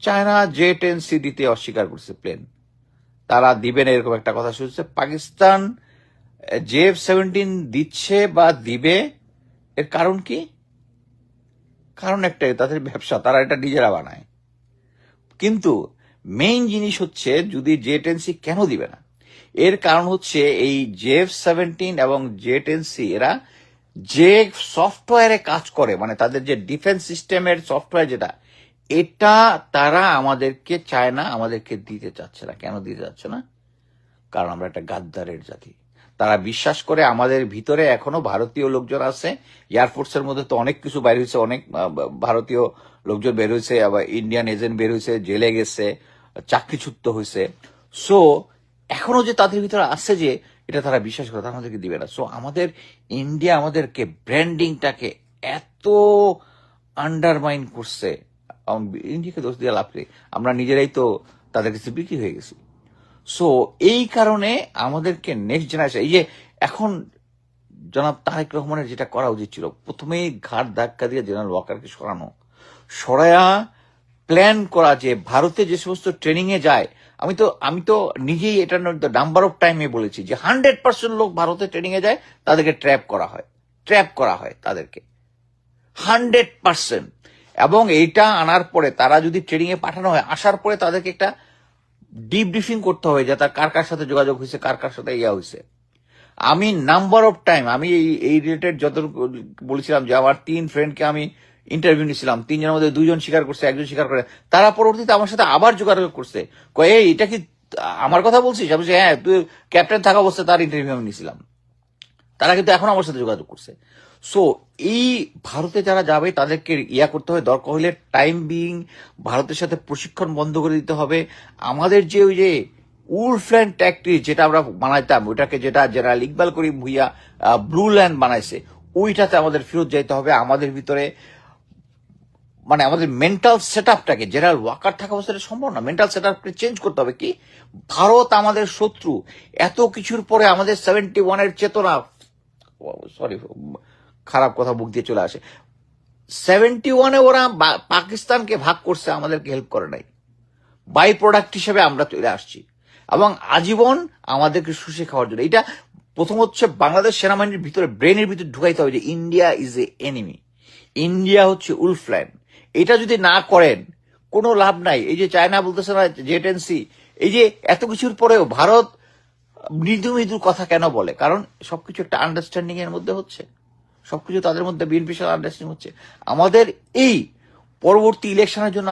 China J-10C দিতে অস্বীকার করছে প্লেন, তারা দিবেন এরকম একটা কথা শুনছে। পাকিস্তান JF-17 দিচ্ছে বা দিবে, এর কারণ কি? কারণ একটাই, তাদের ব্যবসা, তারা এটা নিজেরা বানায়। কিন্তু মেইন জিনিস হচ্ছে যদি J-10C কেন দিবে না, এর কারণ হচ্ছে এই JF-17 এবং J-10C এরা যে সফটওয়্যারে কাজ করে, মানে তাদের যে ডিফেন্স সিস্টেমের সফটওয়্যার যেটা, এটা তারা আমাদেরকে চায় না, আমাদেরকে দিতে চাচ্ছে না। কেন দিতে চাচ্ছে না? কারণ আমরা একটা গাদ্দারের জাতি। তারা বিশ্বাস করে আমাদের ভিতরে এখনো ভারতীয় লোকজন আছে। এয়ারফোর্সের মধ্যে তো অনেক কিছু বের হয়েছে, অনেক ভারতীয় লোকজন বের হয়েছে, আবার ইন্ডিয়ান এজেন্ট বের হয়েছে, জেলে গেছে, চাকরিচ্যুত হয়েছে। সো এখনো যে তাদের ভিতরে আছে যে এটা তারা বিশ্বাস করে, তারা আমাদেরকে দিবে না। সো আমাদের ইন্ডিয়া আমাদেরকে ব্র্যান্ডিংটাকে এত আন্ডারমাইন করছে, ইন্ডিয়াকে দোষ দিয়ে লাভ নেই, আমরা নিজেরাই তো তাদের কাছে বিক্রি হয়ে গেছি। সো এই কারণে আমাদেরকে নেক্সট জেনারেশন, এই যে এখন জনাব তারেক রহমানের যেটা করা উচিত ছিল, প্রথমেই ঘাট ধাক্কা দিয়ে জেনারেল ওয়াকারকে সরায়া প্ল্যান করা যে ভারতে যে সমস্ত ট্রেনিং এ যায়, আমি তো নিজেই এটা নাম্বার অফ টাইমে বলেছি যে 100% লোক ভারতে ট্রেনিং এ যায়, তাদেরকে ট্র্যাপ করা হয় তাদেরকে 100%। এবং এইটা আনার পরে তারা যদি ট্রেনিং এ পাঠানো হয়, আসার পরে তাদেরকে একটা ডিব্রিফিং করতে হবে যে তার কার কার সাথে যোগাযোগ হয়েছে, কার কার সাথে ইয়া হয়েছে। আমি নাম্বার অফ টাইম আমি এই রিলেটেড যত বলেছিলাম যে আমার 3 ফ্রেন্ডকে আমি ইন্টারভিউ নিয়েছিলাম, 3 জনের মধ্যে 2 জন স্বীকার করছে, 1 জন স্বীকার করে, তারা পরবর্তীতে আমার সাথে আবার যোগাযোগ করছে, কয়ে এটা কি আমার কথা বলছিস? আমি বলছি হ্যাঁ, তুই ক্যাপ্টেন থাকা অবস্থায় তার ইন্টারভিউ আমি নিয়েছিলাম। তারা কিন্তু এখন আমার সাথে যোগাযোগ করছে। সো এই ভারতে যারা যাবে তাদেরকে ইয়া করতে হবে, দরকার হলে টাইম বিং ভারতের সাথে প্রশিক্ষণ বন্ধ করে দিতে হবে। আমাদের যে ওই যে উলফল্যান্ড ট্যাকটিস যেটা আমরা বানাইতাম, ওইটাকে যেটা জেনারেল ইকবাল করিম ভুইয়া ব্লু ল্যান্ড বানাইছে, ওইটাতে আমাদের ফেরত যাইতে হবে। আমাদের ভিতরে মানে আমাদের মেন্টাল সেট আপটাকে, জেনারেল ওয়াকার থাকা অবস্থাটা সম্ভব না, মেন্টাল সেট আপকে চেঞ্জ করতে হবে। কি ভারত আমাদের শত্রু, এত কিছুর পরে আমাদের 71-এর চেতনা, সরি খারাপ কথা মুখ দিয়ে চলে আসে, 71-এ ওরা পাকিস্তানকে ভাগ করছে, আমাদেরকে হেল্প করে নাই, বাই প্রোডাক্ট হিসেবে আমরা চলে আসছি এবং আজীবন আমাদেরকে শুষে খাওয়ার জন্য। এটা প্রথম হচ্ছে বাংলাদেশ সেনাবাহিনীর ভিতরে ব্রেনের ভিতরে ঢুকাইতে হবে যে India is a enemy, India হচ্ছে উলফল্যান্ড। এটা যদি না করেন কোনো লাভ নাই। এই যে চায়না বলতেছে না J-10C, এই যে এত কিছুর পরেও ভারত মৃদু মৃদু কথা কেন বলে? কারণ সবকিছু একটা আন্ডারস্ট্যান্ডিং এর মধ্যে হচ্ছে, সবকিছু তাদের মধ্যে বিএনপির সাথে আন্ডারস্ট্যান্ডিং হচ্ছে। আমাদের এই পরবর্তী ইলেকশনের জন্য